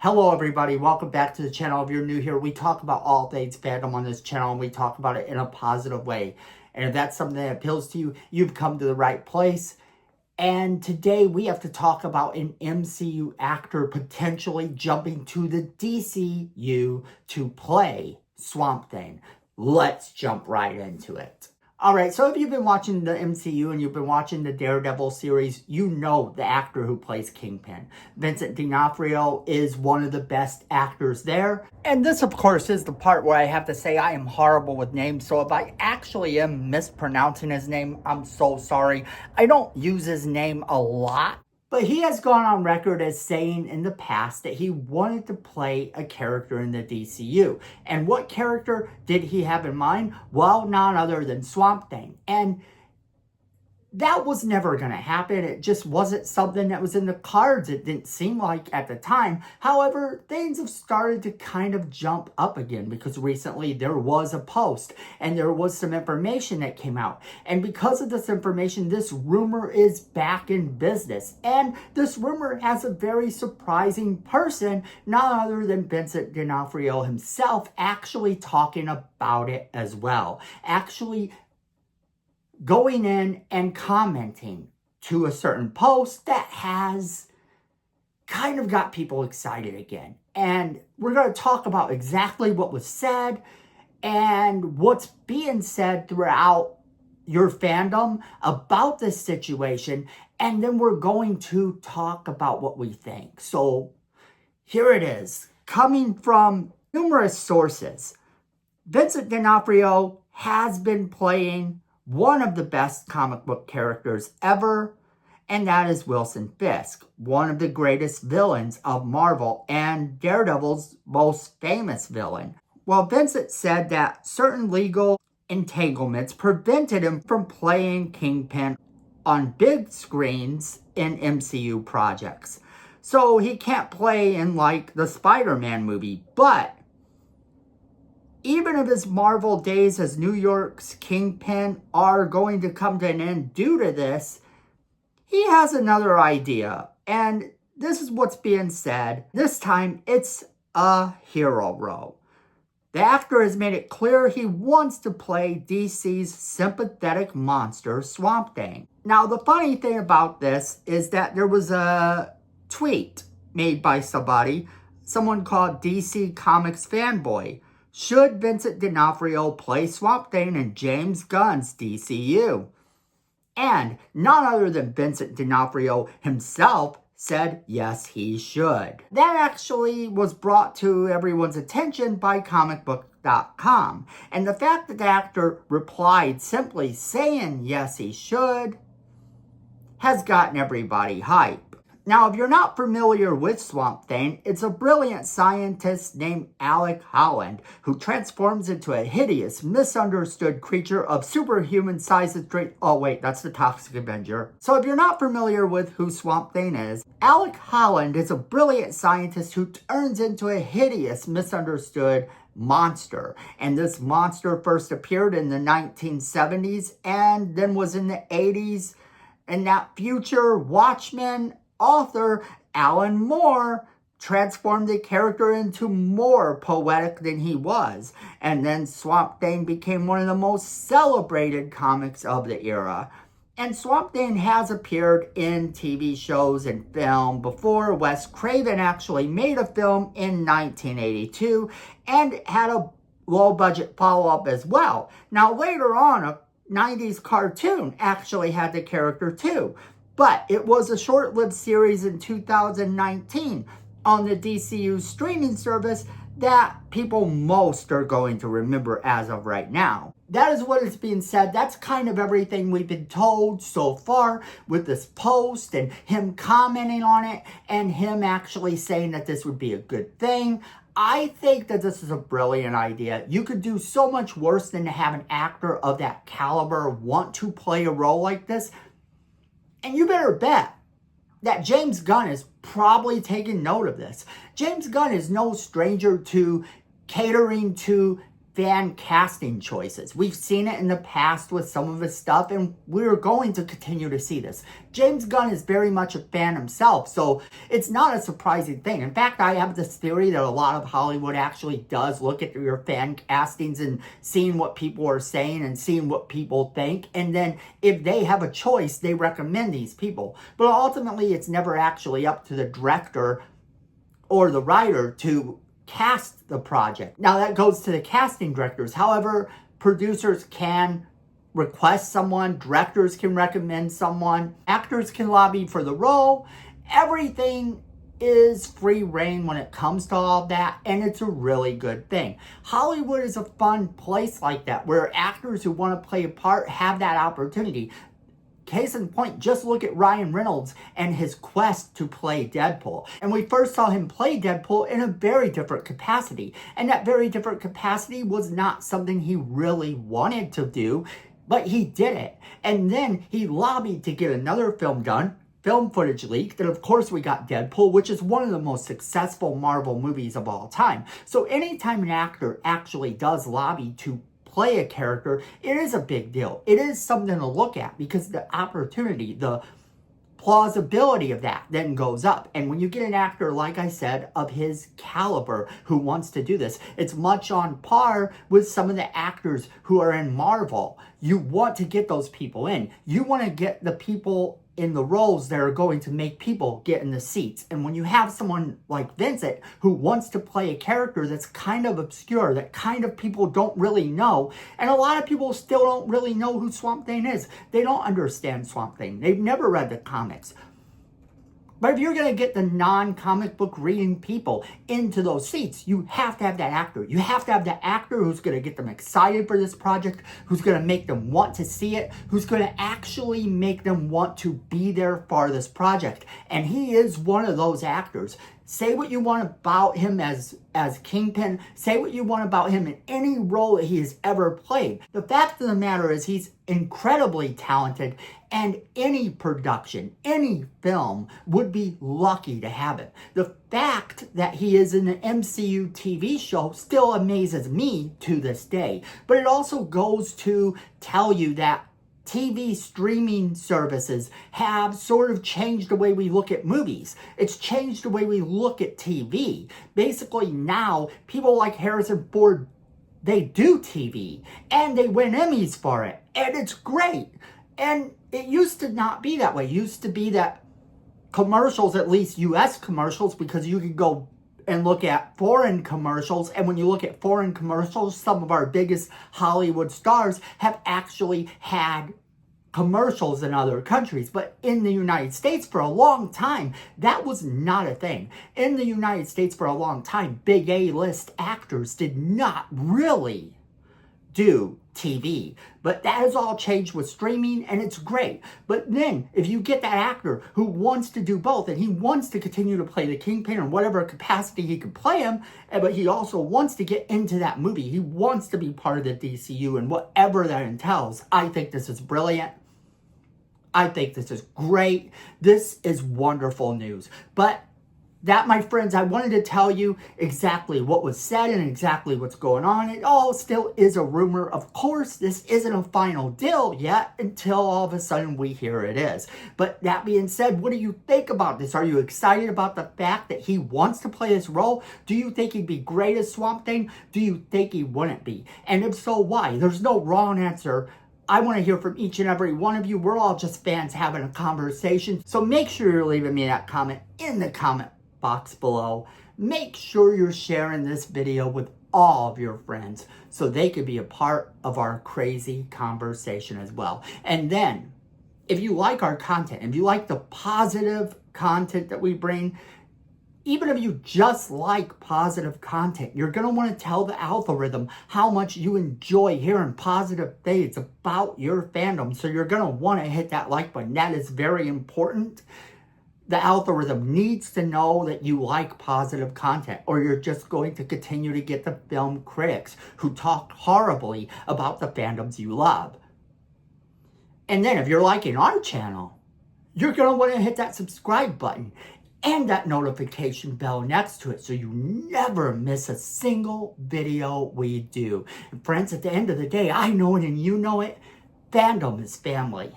Hello everybody, welcome back to the channel. If you're new here, we talk about all things fandom on this channel and we talk about it in a positive way. And if that's something that appeals to you, you've come to the right place. And today we have to talk about an MCU actor potentially jumping to the DCU to play Swamp Thing. Let's jump right into it. Alright, so if you've been watching the MCU and you've been watching the Daredevil series, you know the actor who plays Kingpin. Vincent D'onofrio is one of the best actors there. And this, of course, is the part where I have to say I am horrible with names, so if I actually am mispronouncing his name, I'm so sorry. I don't use his name a lot. But he has gone on record as saying in the past that he wanted to play a character in the DCU. And what character did he have in mind? Well, none other than Swamp Thing. And that was never going to happen. It just wasn't something that was in the cards. It didn't seem like at the time. However, things have started to kind of jump up again because recently there was a post and there was some information that came out. And because of this information, this rumor is back in business. And this rumor has a very surprising person, none other than Vincent D'onofrio himself, actually talking about it as well. Actually going in and commenting to a certain post that has kind of got people excited again. And we're going to talk about exactly what was said and what's being said throughout your fandom about this situation. And then we're going to talk about what we think. So here it is. Coming from numerous sources, Vincent D'onofrio has been playing one of the best comic book characters ever, and that is Wilson Fisk, one of the greatest villains of Marvel and Daredevil's most famous villain. Well, Vincent said that certain legal entanglements prevented him from playing Kingpin on big screens in MCU projects. So he can't play in like the Spider-Man movie, but even if his Marvel days as New York's Kingpin are going to come to an end due to this, he has another idea. And this is what's being said. This time, it's a hero role. The actor has made it clear he wants to play DC's sympathetic monster, Swamp Thing. Now, the funny thing about this is that there was a tweet made by someone called DC Comics Fanboy. Should Vincent D'onofrio play Swamp Thing in James Gunn's DCU? And none other than Vincent D'onofrio himself said yes, he should. That actually was brought to everyone's attention by comicbook.com. And the fact that the actor replied simply saying yes, he should has gotten everybody hyped. Now, if you're not familiar with Swamp Thing, it's a brilliant scientist named Alec Holland who transforms into a hideous, misunderstood creature of superhuman size and strength. Oh, wait, that's the Toxic Avenger. So if you're not familiar with who Swamp Thing is, Alec Holland is a brilliant scientist who turns into a hideous, misunderstood monster. And this monster first appeared in the 1970s and then was in the 80s. And that future Watchmen author Alan Moore transformed the character into more poetic than he was. And then Swamp Thing became one of the most celebrated comics of the era. And Swamp Thing has appeared in TV shows and film before. Wes Craven actually made a film in 1982 and had a low-budget follow-up as well. Now, later on, a 90s cartoon actually had the character too. But it was a short-lived series in 2019 on the DCU streaming service that people most are going to remember as of right now. That is what is being said. That's kind of everything we've been told so far with this post and him commenting on it and him actually saying that this would be a good thing. I think that this is a brilliant idea. You could do so much worse than to have an actor of that caliber want to play a role like this. And you better bet that James Gunn is probably taking note of this. James Gunn is no stranger to catering to fan casting choices. We've seen it in the past with some of his stuff, and we're going to continue to see this. James Gunn is very much a fan himself, so it's not a surprising thing. In fact, I have this theory that a lot of Hollywood actually does look at your fan castings and seeing what people are saying and seeing what people think, and then if they have a choice, they recommend these people. But ultimately, it's never actually up to the director or the writer to cast the project. Now that goes to the casting directors. However, producers can request someone, directors can recommend someone, actors can lobby for the role. Everything is free reign when it comes to all of that, and it's a really good thing. Hollywood is a fun place like that, where actors who want to play a part have that opportunity. Case in point, just look at Ryan Reynolds and his quest to play Deadpool. And we first saw him play Deadpool in a very different capacity. And that very different capacity was not something he really wanted to do, but he did it. And then he lobbied to get another film done, film footage leaked, and of course we got Deadpool, which is one of the most successful Marvel movies of all time. So anytime an actor actually does lobby to play a character, it is a big deal. It is something to look at because the opportunity, the plausibility of that then goes up. And when you get an actor, like I said, of his caliber who wants to do this, it's much on par with some of the actors who are in Marvel. You want to get those people in. You want to get the people in the roles that are going to make people get in the seats. And when you have someone like Vincent who wants to play a character that's kind of obscure, that kind of people don't really know, and a lot of people still don't really know who Swamp Thing is. They don't understand Swamp Thing. They've never read the comics. But if you're going to get the non-comic book reading people into those seats, you have to have that actor. You have to have that actor who's going to get them excited for this project, who's going to make them want to see it, who's going to actually make them want to be there for this project. And he is one of those actors. Say what you want about him as Kingpin. Say what you want about him in any role that he has ever played. The fact of the matter is he's incredibly talented, and any production, any film would be lucky to have it. The fact that he is in an MCU TV show still amazes me to this day. But it also goes to tell you that TV streaming services have sort of changed the way we look at movies. It's changed the way we look at TV. Basically now, people like Harrison Ford, they do TV and they win Emmys for it. And it's great. And it used to not be that way. It used to be that commercials, at least US commercials, because you could go and look at foreign commercials. And when you look at foreign commercials, some of our biggest Hollywood stars have actually had commercials in other countries. But in the United States for a long time, that was not a thing. In the United States for a long time, big A-list actors did not really do TV. But that has all changed with streaming, and it's great. But then, if you get that actor who wants to do both, and he wants to continue to play the Kingpin in whatever capacity he can play him, but he also wants to get into that movie. He wants to be part of the DCU and whatever that entails. I think this is brilliant. I think this is great. This is wonderful news. But that, my friends, I wanted to tell you exactly what was said and exactly what's going on. It all still is a rumor. Of course, this isn't a final deal yet until all of a sudden we hear it is. But that being said, what do you think about this? Are you excited about the fact that he wants to play this role? Do you think he'd be great as Swamp Thing? Do you think he wouldn't be? And if so, why? There's no wrong answer. I want to hear from each and every one of you. We're all just fans having a conversation. So make sure you're leaving me that comment in the comment box below. Make sure you're sharing this video with all of your friends so they could be a part of our crazy conversation as well. And then, if you like our content, if you like the positive content that we bring, even if you just like positive content, you're going to want to tell the algorithm how much you enjoy hearing positive things about your fandom. So you're going to want to hit that like button. That is very important. The algorithm needs to know that you like positive content, or you're just going to continue to get the film critics who talk horribly about the fandoms you love. And then if you're liking our channel, you're going to want to hit that subscribe button. and that notification bell next to it so you never miss a single video we do. And friends, at the end of the day, I know it and you know it, fandom is family.